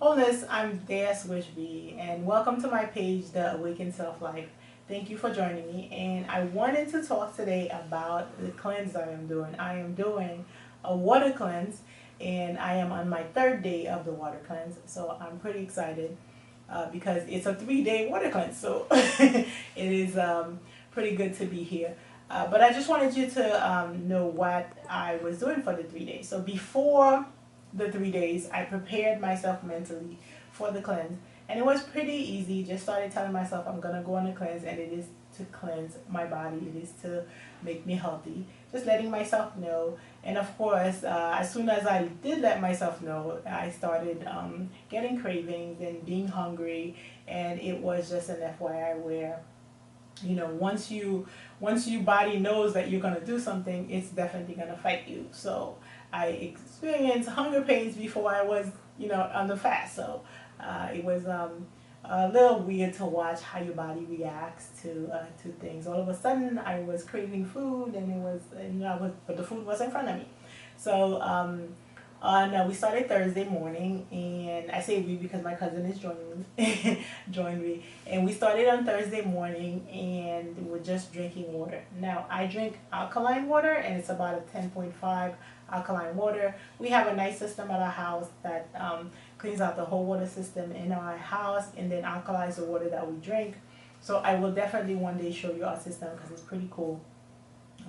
Wholeness, I'm Dea Swishby, and welcome to my page, The Awakened Self Life. Thank you for joining me, and I wanted to talk today about the cleanse I am doing. I am doing a water cleanse, and I am on my third day of the water cleanse, so I'm pretty excited because it's a 3-day water cleanse, so it is pretty good to be here. But I just wanted you to know what I was doing for the 3 days. So before the 3 days, I prepared myself mentally for the cleanse, and it was pretty easy. Just started telling myself I'm gonna go on a cleanse, and it is to cleanse my body. It is to make me healthy. Just letting myself know, and of course, as soon as I did let myself know, I started getting cravings and being hungry, and it was just an FYI where once your body knows that you're going to do something, it's definitely going to fight you. So I experienced hunger pains before I was on the fast. So it was a little weird to watch how your body reacts to things. All of a sudden I was craving food, and it was but the food was in front of me. So we started Thursday morning, and I say we because my cousin is joining me, joined me, and we started on Thursday morning, and we're just drinking water. Now I drink alkaline water, and it's about a 10.5 alkaline water. We have a nice system at our house that cleans out the whole water system in our house, and then alkalize the water that we drink. So I will definitely one day show you our system because it's pretty cool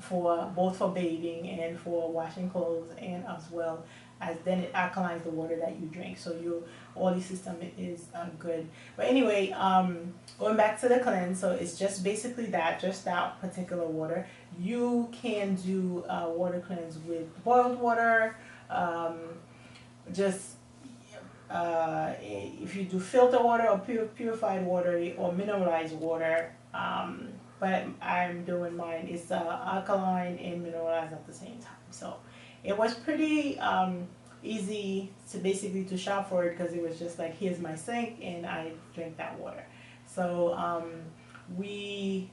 for both for bathing and for washing clothes, and as well as then it alkalines the water that you drink, so your oily system is good. But anyway, going back to the cleanse, so it's just basically just that particular water. You can do water cleanse with boiled water, just if you do filter water or purified water or mineralized water, but I'm doing mine. It's alkaline and mineralized at the same time. So it was pretty easy to basically to shop for it, because it was just like, here's my sink and I drink that water. So we,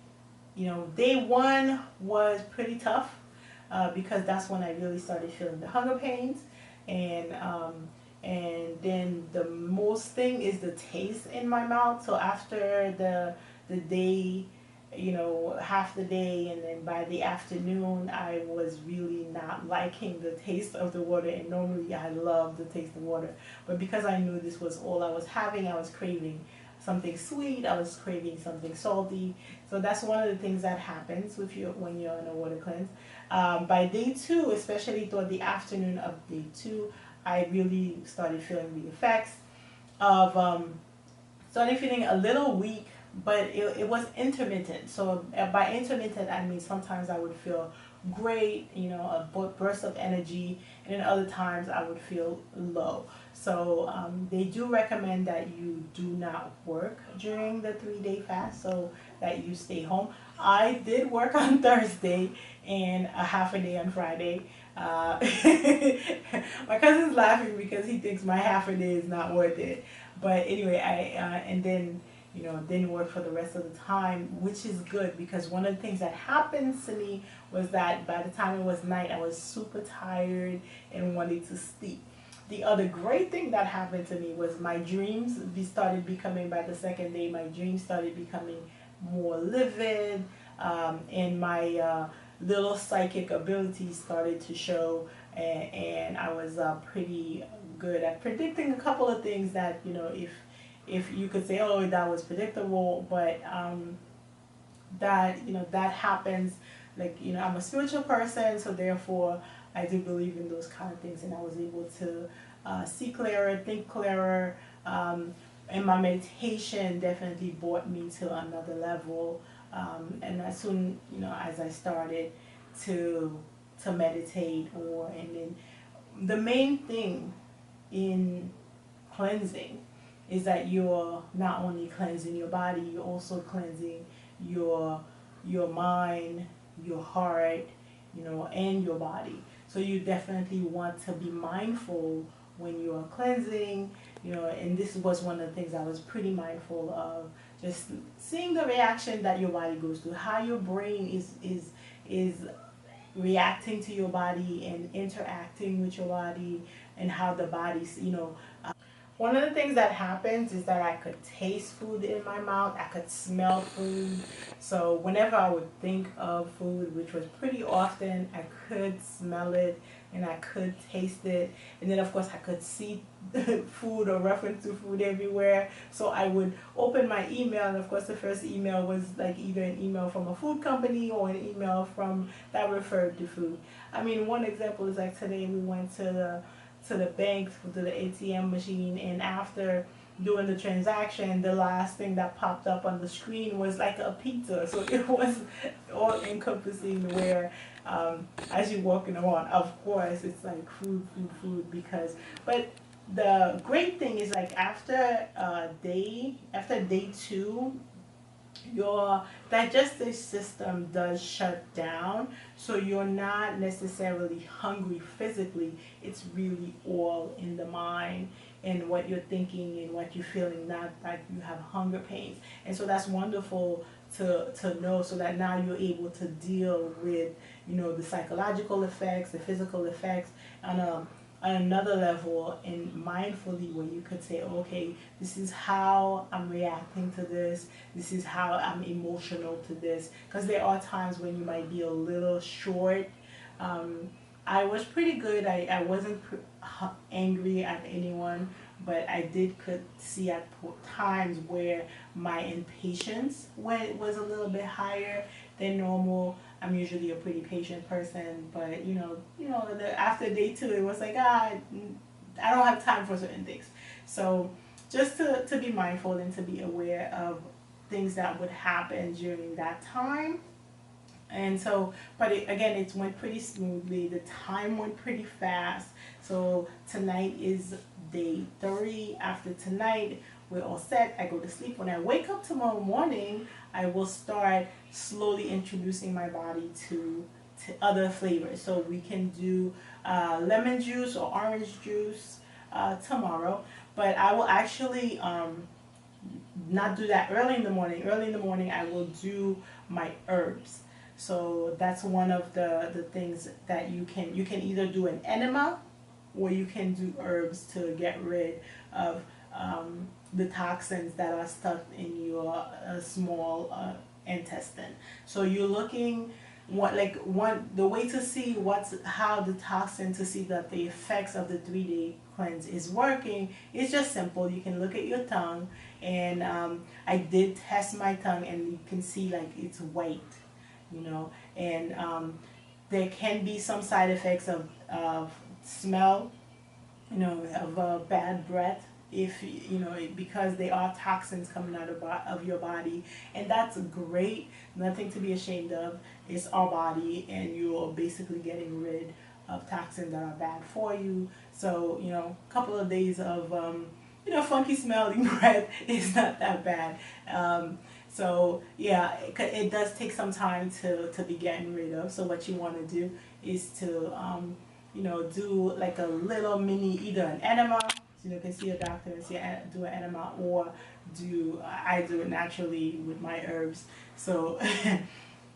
day one was pretty tough because that's when I really started feeling the hunger pains, and then the most thing is the taste in my mouth. So after the day, half the day, and then by the afternoon I was really not liking the taste of the water. And normally I love the taste of water, but because I knew this was all I was having, I was craving something sweet, I was craving something salty. So that's one of the things that happens with you when you're on a water cleanse. By day two, especially toward the afternoon of day two, I really started feeling the effects of started feeling a little weak, but it was intermittent. So by intermittent, I mean sometimes I would feel great, a burst of energy, and then other times I would feel low. So they do recommend that you do not work during the 3-day fast, so that you stay home. I did work on Thursday and a half a day on Friday. My cousin's laughing because he thinks my half a day is not worth it. But anyway, and then didn't work for the rest of the time, which is good, because one of the things that happened to me was that by the time it was night, I was super tired and wanted to sleep. The other great thing that happened to me was my dreams started becoming, by the second day, my dreams started becoming more livid, and my little psychic abilities started to show, and I was pretty good at predicting a couple of things that, if you could say, oh, that was predictable, but that happens. Like, I'm a spiritual person, so therefore I do believe in those kind of things, and I was able to see clearer, think clearer, and my meditation definitely brought me to another level. And as soon as I started to meditate, and then the main thing in cleansing is that you're not only cleansing your body, you're also cleansing your mind, your heart, and your body. So you definitely want to be mindful when you are cleansing, and this was one of the things I was pretty mindful of, just seeing the reaction that your body goes through, how your brain is reacting to your body and interacting with your body, and how the body's, One of the things that happens is that I could taste food in my mouth, I could smell food. So whenever I would think of food, which was pretty often, I could smell it and I could taste it. And then of course I could see food or reference to food everywhere. So I would open my email, and of course the first email was like either an email from a food company or an email from that referred to food. I mean, one example is like today we went to the bank, to the ATM machine, and after doing the transaction, the last thing that popped up on the screen was like a pizza. So it was all encompassing where as you're walking around, of course, it's like food, food, food, because, but the great thing is like after day two, your digestive system does shut down, so you're not necessarily hungry physically. It's really all in the mind and what you're thinking and what you're feeling, not like you have hunger pains. And so that's wonderful to know, so that now you're able to deal with, you know, the psychological effects, the physical effects on another level, and mindfully, where you could say, okay, this is how I'm reacting to this is how I'm emotional to this, because there are times when you might be a little short. I was pretty good. I wasn't angry at anyone, but I did could see at times where my impatience was a little bit higher than normal. I'm usually a pretty patient person, but after day two, it was like, I don't have time for certain things. So just to be mindful and to be aware of things that would happen during that time. And so, but again, it went pretty smoothly. The time went pretty fast. So tonight is day 3. After tonight, we're all set. I go to sleep. When I wake up tomorrow morning, I will start slowly introducing my body to other flavors. So we can do lemon juice or orange juice tomorrow. But I will actually not do that early in the morning. Early in the morning, I will do my herbs. So that's one of the things that you can either do an enema, or you can do herbs to get rid of the toxins that are stuck in your small intestine. So you're looking the way to see how the toxin, to see that the effects of the 3-day cleanse is working is just simple. You can look at your tongue, and I did test my tongue, and you can see like it's white, and there can be some side effects of smell, of bad breath, if because they are toxins coming out of your body, and that's great. Nothing to be ashamed of. It's our body, and you're basically getting rid of toxins that are bad for you. So a couple of days of funky smelling breath is not that bad. So yeah, it does take some time to be getting rid of. So what you want to do is to do like a little mini, either an enema, so you can see a doctor and do an enema, or I do it naturally with my herbs. So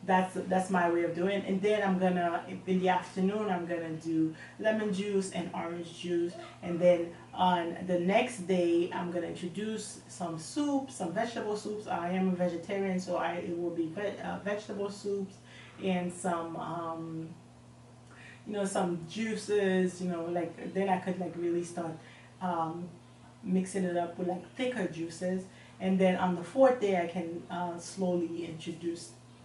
that's my way of doing it. And then I'm gonna, in the afternoon, I'm gonna do lemon juice and orange juice. And then on the next day, I'm gonna introduce some soups, some vegetable soups. I am a vegetarian, so it will be vegetable soups, and some some juices, then I could really start mixing it up with like thicker juices. And then on the 4th day, I can slowly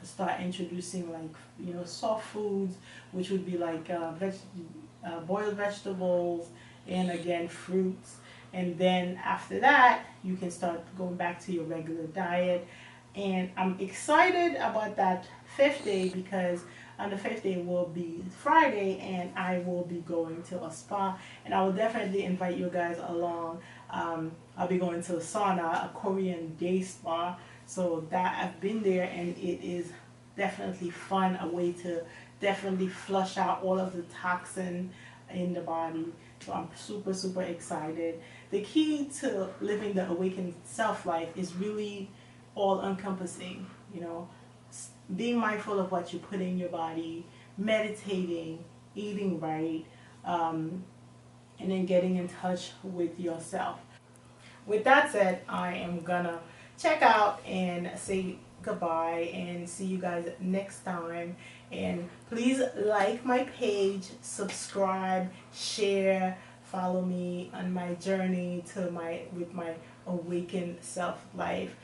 start introducing like soft foods, which would be like boiled vegetables, and again fruits. And then after that, you can start going back to your regular diet. And I'm excited about that 5th day, because on the 5th day will be Friday, and I will be going to a spa, and I will definitely invite you guys along. I'll be going to a sauna, a Korean day spa. So that I've been there, and it is definitely fun, a way to definitely flush out all of the toxin in the body. So I'm super, super excited. The key to living the awakened self-life is really all encompassing, being mindful of what you put in your body, meditating, eating right, and then getting in touch with yourself. with that said, I am gonna check out and say goodbye and see you guys next time. And please like my page, subscribe, share, follow me on my journey to my with my awakened self life.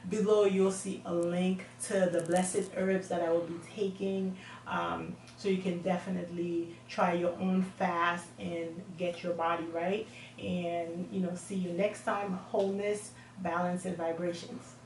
Below you'll see a link to the blessed herbs that I will be taking, so you can definitely try your own fast and get your body right. And see you next time. Wholeness, balance, and vibrations.